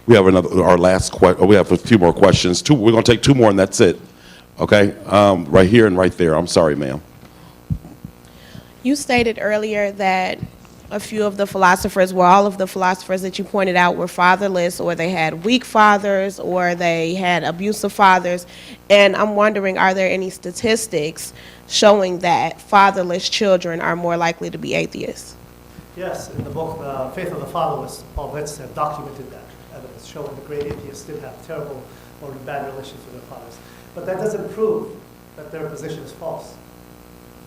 We have our last we have a few more questions. We're going to take two more and that's it. Okay, right here and right there. I'm sorry, ma'am. You stated earlier that a few of the philosophers, well, all of the philosophers that you pointed out were fatherless, or they had weak fathers, or they had abusive fathers. And I'm wondering, are there any statistics showing that fatherless children are more likely to be atheists? Yes, in the book, Faith of the Fatherless, Paul Witz have documented that evidence, showing the great atheists did have terrible or bad relations with their fathers. But that doesn't prove that their position is false.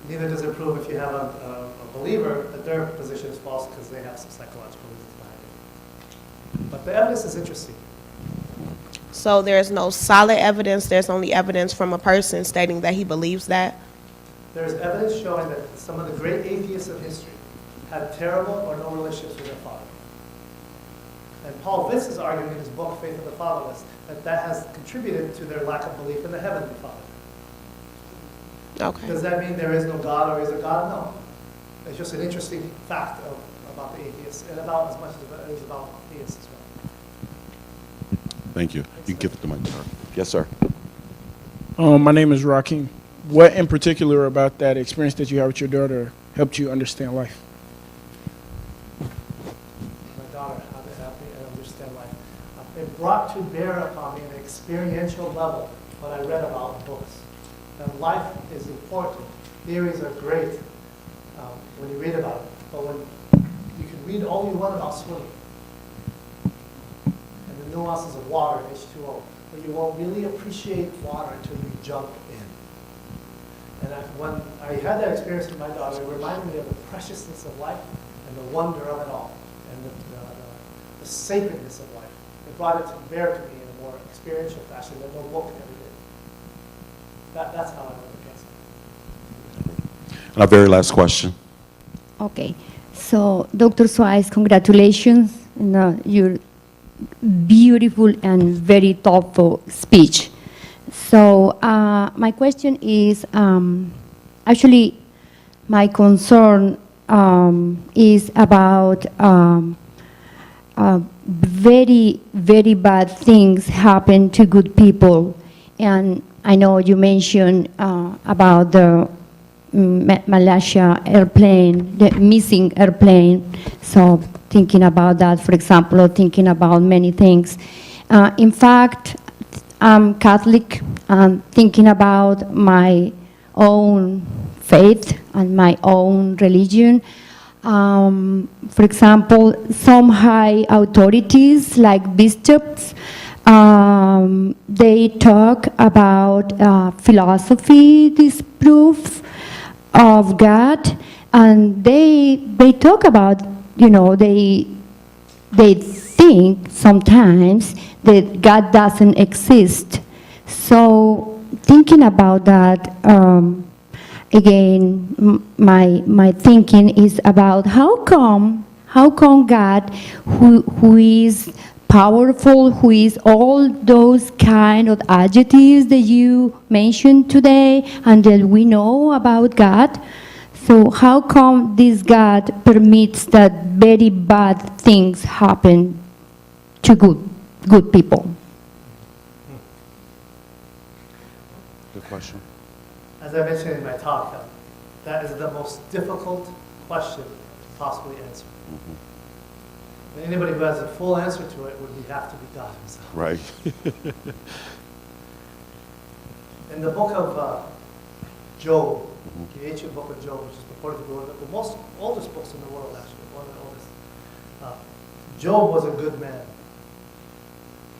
Neither does it prove if you have a believer that their position is false because they have some psychological reasons behind it. But the evidence is interesting. So there's no solid evidence, there's only evidence from a person stating that he believes that? There's evidence showing that some of the great atheists of history had terrible or no relationships with their father. And Paul Witz is arguing in his book, Faith of the Fatherless, that has contributed to their lack of belief in the Heavenly Father. Okay. Does that mean there is no God or is there God? No. It's just an interesting fact about the atheists and about as much as it is about theists as well. Thank you. You can give it to Mike. Yes, sir. My name is Rakim. What in particular about that experience that you had with your daughter helped you understand life? My daughter, how to help me understand life. It brought to bear upon me an experiential level what I read about in books. That life is important. Theories are great when you read about it, but when you can read all you want about swimming and the nuances of water, H2O, but you won't really appreciate water until you jump in. And when I had that experience with my daughter, it reminded me of the preciousness of life and the wonder of it all, and the sacredness of life. It brought it to bear to me in a more experiential fashion than no book ever did. That's how I look at it. And our very last question. Okay, so Dr. Sweis, congratulations on your beautiful and very thoughtful speech. So my question is, actually my concern is about very, very bad things happen to good people. And I know you mentioned about the Malaysia airplane, the missing airplane. So thinking about that, for example, or thinking about many things. In fact, I'm Catholic. I'm thinking about my own faith and my own religion. For example, some high authorities like bishops, they talk about philosophy disproof of God, and they talk about, you know, they think sometimes that God doesn't exist. So thinking about that, again, my thinking is about how come God, who is powerful, who is all those kind of adjectives that you mentioned today and that we know about God. So how come this God permits that very bad things happen to good people? Good question. As I mentioned in my talk, that is the most difficult question to possibly answer. And anybody who has a full answer to it would have to be God himself. Right. In the book of Job, the ancient book of Job, which is purported to be one of the most oldest books in the world, actually, one of the oldest. Job was a good man,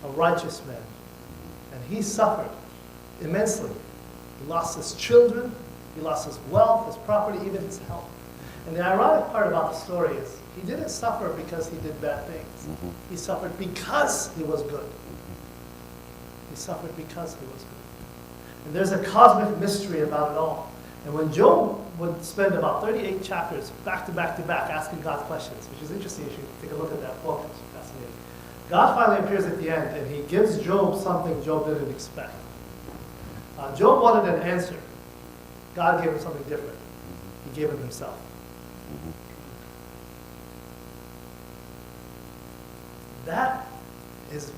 a righteous man, and he suffered immensely. He lost his children, he lost his wealth, his property, even his health. And the ironic part about the story is he didn't suffer because he did bad things. He suffered because he was good. He suffered because he was good. And there's a cosmic mystery about it all. And when Job would spend about 38 chapters back to back to back asking God questions, which is interesting, you should take a look at that book, it's fascinating. God finally appears at the end and he gives Job something Job didn't expect. Job wanted an answer. God gave him something different. He gave him himself. That is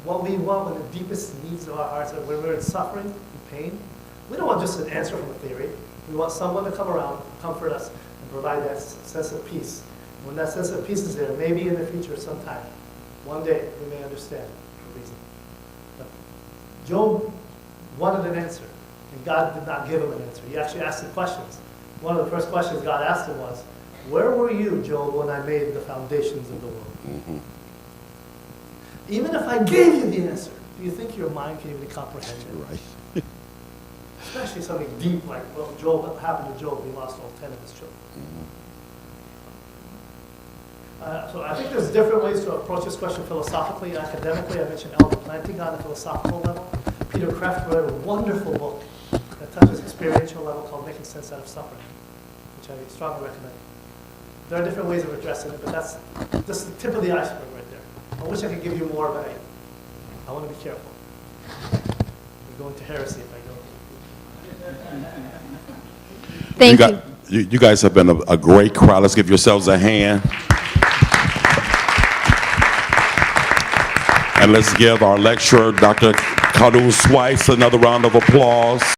what we want when the deepest needs of our hearts are when we're in suffering and pain. We don't want just an answer from a theory. We want someone to come around, comfort us, and provide that sense of peace. When that sense of peace is there, maybe in the future sometime, one day, we may understand the reason. But Job wanted an answer, and God did not give him an answer. He actually asked him questions. One of the first questions God asked him was, where were you, Job, when I made the foundations of the world? Even if I gave you the answer, do you think your mind can even comprehend it? Right. Especially something deep like what happened to Job. He lost all 10 of his children. So I think there's different ways to approach this question philosophically, academically. I mentioned Elder Planting on a philosophical level. Peter Kreeft wrote a wonderful book that touches experiential level called Making Sense Out of Suffering, which I strongly recommend. There are different ways of addressing it, but that's just the tip of the iceberg right there. I wish I could give you more, but I want to be careful. I'm going to heresy if I go. Thank you. You guys have been a great crowd. Let's give yourselves a hand. And let's give our lecturer, Dr. Khaldoun Sweis, another round of applause.